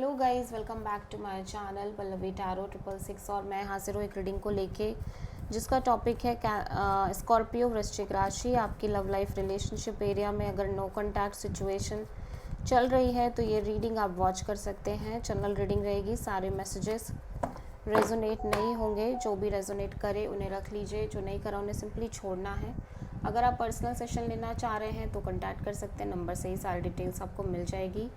Hello guys, welcome back to my channel Pallavi tarot 666। और मैं हाजिर हूँ एक रीडिंग को लेके जिसका टॉपिक है स्कॉर्पियो वृश्चिक राशि। आपकी लव लाइफ रिलेशनशिप एरिया में अगर नो कॉन्टैक्ट सिचुएशन चल रही है तो ये रीडिंग आप वॉच कर सकते हैं। जनरल रीडिंग रहेगी, सारे मैसेजेस रेजोनेट नहीं होंगे। जो भी रेजोनेट करे उन्हें रख लीजिए, जो नहीं करा उन्हें सिंपली छोड़ना है। अगर आप पर्सनल सेशन लेना चाह रहे हैं तो कॉन्टैक्ट कर सकते हैं, नंबर से ही सारी डिटेल्स आपको मिल जाएगी।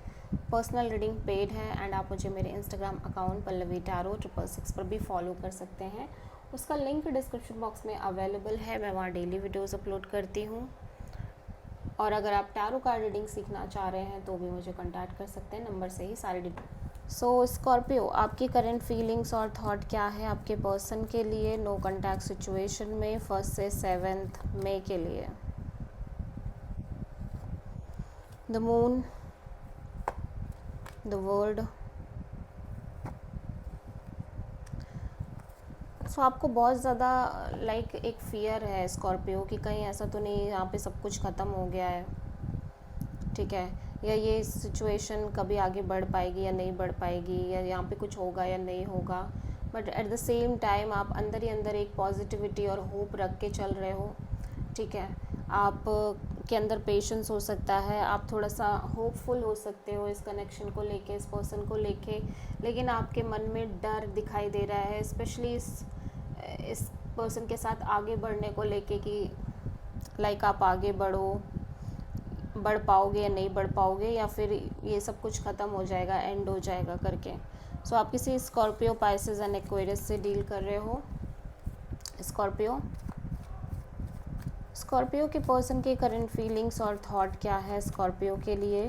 पर्सनल रीडिंग पेड है एंड आप मुझे मेरे इंस्टाग्राम अकाउंट पल्लवी टैरो 666 पर भी फॉलो कर सकते हैं। उसका लिंक डिस्क्रिप्शन बॉक्स में अवेलेबल है। मैं वहाँ डेली वीडियोस अपलोड करती हूँ। और अगर आप टैरो कार्ड रीडिंग सीखना चाह रहे हैं तो भी मुझे कॉन्टैक्ट कर सकते हैं, नंबर से ही सारी डिटेल। सो स्कॉर्पियो, आपकी करंट फीलिंग्स और थॉट क्या है आपके पर्सन के लिए नो कॉन्टैक्ट सिचुएशन में 1 से 7 मई के लिए। The moon, the world. So आपको बहुत ज़्यादा एक फ़ियर है स्कॉर्पियो कि कहीं ऐसा तो नहीं यहाँ पे सब कुछ ख़त्म हो गया है, ठीक है, या ये सिचुएशन कभी आगे बढ़ पाएगी या नहीं बढ़ पाएगी, या यहाँ पे कुछ होगा या नहीं होगा। But at the same time आप अंदर ही अंदर एक पॉजिटिविटी और होप रख के चल रहे हो, ठीक है। आप के अंदर पेशेंस हो सकता है, आप थोड़ा सा होपफुल हो सकते हो इस कनेक्शन को लेके, इस पर्सन को लेके, लेकिन आपके मन में डर दिखाई दे रहा है, स्पेशली इस पर्सन के साथ आगे बढ़ने को लेके कि आप आगे बढ़ पाओगे या नहीं बढ़ पाओगे, या फिर ये सब कुछ ख़त्म हो जाएगा, एंड हो जाएगा करके। सो आप किसी स्कॉर्पियो, पाइसेस एंड एक्वेरियस से डील कर रहे हो। स्कॉर्पियो के पर्सन की करंट फीलिंग्स और थॉट क्या है स्कॉर्पियो के लिए।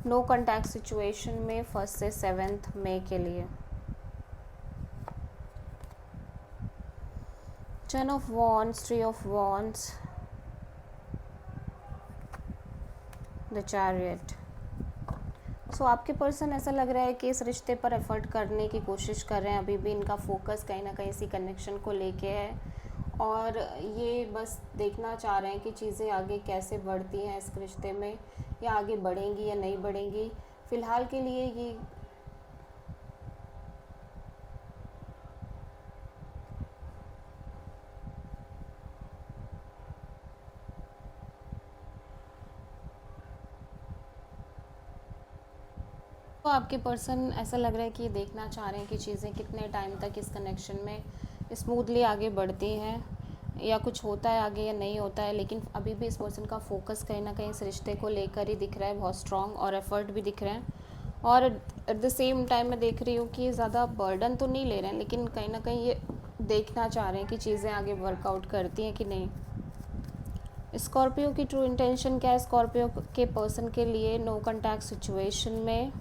नो कॉन्टैक्ट सिचुएशन में 1 से 7 मई के लिए। 10 of wands, 3 of wands, the chariot. So आपके पर्सन ऐसा लग रहा है कि इस रिश्ते पर एफर्ट करने की कोशिश कर रहे हैं। अभी भी इनका फोकस कहीं ना कहीं इसी कनेक्शन को लेके है, और ये बस देखना चाह रहे हैं कि चीज़ें आगे कैसे बढ़ती हैं इस रिश्ते में, या आगे बढ़ेंगी या नहीं बढ़ेंगी। फ़िलहाल के लिए ये तो आपके पर्सन ऐसा लग रहा है कि देखना चाह रहे हैं कि चीज़ें कितने टाइम तक इस कनेक्शन में स्मूथली आगे बढ़ती हैं, या कुछ होता है आगे या नहीं होता है। लेकिन अभी भी इस पर्सन का फोकस कहीं ना कहीं इस रिश्ते को लेकर ही दिख रहा है, बहुत स्ट्रॉन्ग, और एफर्ट भी दिख रहे हैं। और एट द सेम टाइम मैं देख रही हूँ कि ज़्यादा बर्डन तो नहीं ले रहे हैं, लेकिन कहीं ना कहीं ये देखना चाह रहे हैं कि चीज़ें आगे वर्कआउट करती हैं कि नहीं। स्कॉर्पियो की ट्रू इंटेंशन क्या है स्कॉर्पियो के पर्सन के लिए नो कॉन्टैक्ट सिचुएशन में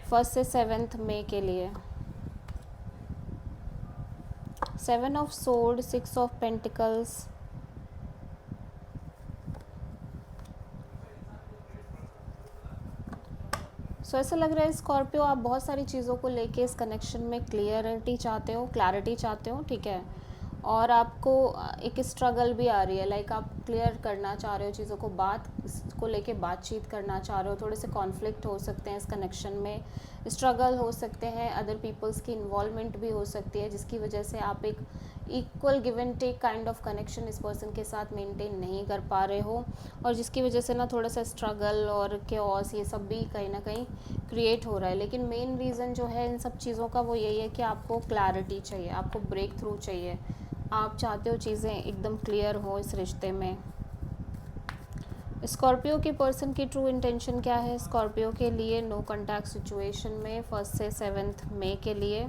1 से 7 मई के लिए। 7 ऑफ सोर्ड, 6 ऑफ पेंटिकल्स, सो ऐसा लग रहा है स्कॉर्पियो आप बहुत सारी चीज़ों को लेके इस कनेक्शन में क्लियरिटी चाहते हो, ठीक है। और आपको एक स्ट्रगल भी आ रही है, आप क्लियर करना चाह रहे हो चीज़ों को, बात को लेके बातचीत करना चाह रहे हो। थोड़े से कॉन्फ्लिक्ट हो सकते हैं इस कनेक्शन में, स्ट्रगल हो सकते हैं, अदर पीपल्स की इन्वॉल्वमेंट भी हो सकती है, जिसकी वजह से आप एक equal give and take kind of connection इस पर्सन के साथ मेंटेन नहीं कर पा रहे हो, और जिसकी वजह से ना थोड़ा सा स्ट्रगल और केओस ये सब भी कहीं ना कहीं क्रिएट हो रहा है। लेकिन मेन रीज़न जो है इन सब चीज़ों का वो यही है कि आपको क्लैरिटी चाहिए, आपको ब्रेक थ्रू चाहिए। आप चाहते हो चीज़ें एकदम क्लियर हो इस रिश्ते में। स्कॉर्पियो के पर्सन की ट्रू इंटेंशन क्या है स्कॉर्पियो के लिए नो कॉन्टैक्ट सिचुएशन में 1 से 7 मई के लिए।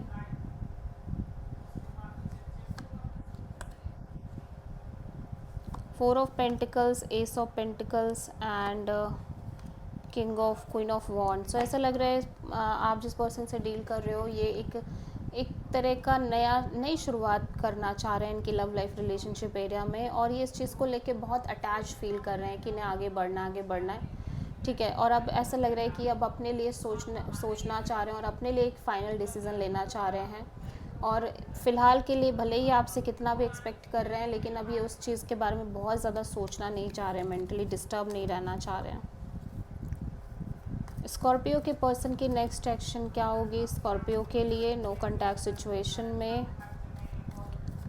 Four of pentacles, ace of pentacles and queen of wand. So ऐसा लग रहा है आप जिस पर्सन से डील कर रहे हो ये एक तरह का नई शुरुआत करना चाह रहे हैं इनकी लव लाइफ रिलेशनशिप एरिया में, और ये इस चीज़ को लेके बहुत अटैच फील कर रहे हैं कि इन्हें आगे बढ़ना है, ठीक है। और अब ऐसा लग रहा है कि अब अपने लिए सोचना चाह रहे हैं और अपने लिए एक फ़ाइनल डिसीज़न लेना चाह रहे हैं। और फ़िलहाल के लिए भले ही आपसे कितना भी एक्सपेक्ट कर रहे हैं, लेकिन अभी उस चीज़ के बारे में बहुत ज़्यादा सोचना नहीं चाह रहे हैं, मेंटली डिस्टर्ब नहीं रहना चाह रहे हैं। स्कॉर्पियो के पर्सन की नेक्स्ट एक्शन क्या होगी स्कॉर्पियो के लिए नो कॉन्टैक्ट सिचुएशन में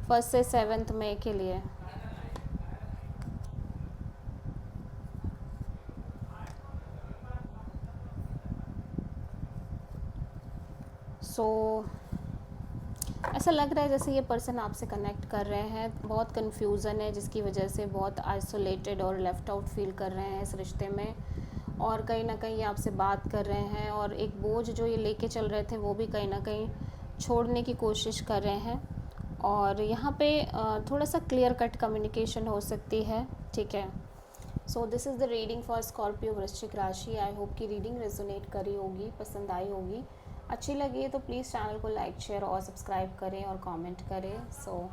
1 से 7 मई के लिए? सो ऐसा लग रहा है जैसे ये पर्सन आपसे कनेक्ट कर रहे हैं, बहुत कन्फ्यूज़न है जिसकी वजह से बहुत आइसोलेटेड और लेफ़्ट आउट फील कर रहे हैं इस रिश्ते में, और कहीं ना कहीं ये आपसे बात कर रहे हैं, और एक बोझ जो ये लेके चल रहे थे वो भी कहीं ना कहीं छोड़ने की कोशिश कर रहे हैं। और यहाँ पे थोड़ा सा क्लियर कट कम्युनिकेशन हो सकती है, ठीक है। So this is the reading for Scorpio वृश्चिक राशि। आई होप कि रीडिंग रेजोनेट करी होगी, पसंद आई होगी। अच्छी लगी है तो प्लीज़ चैनल को लाइक शेयर और सब्सक्राइब करें और कमेंट करें। सो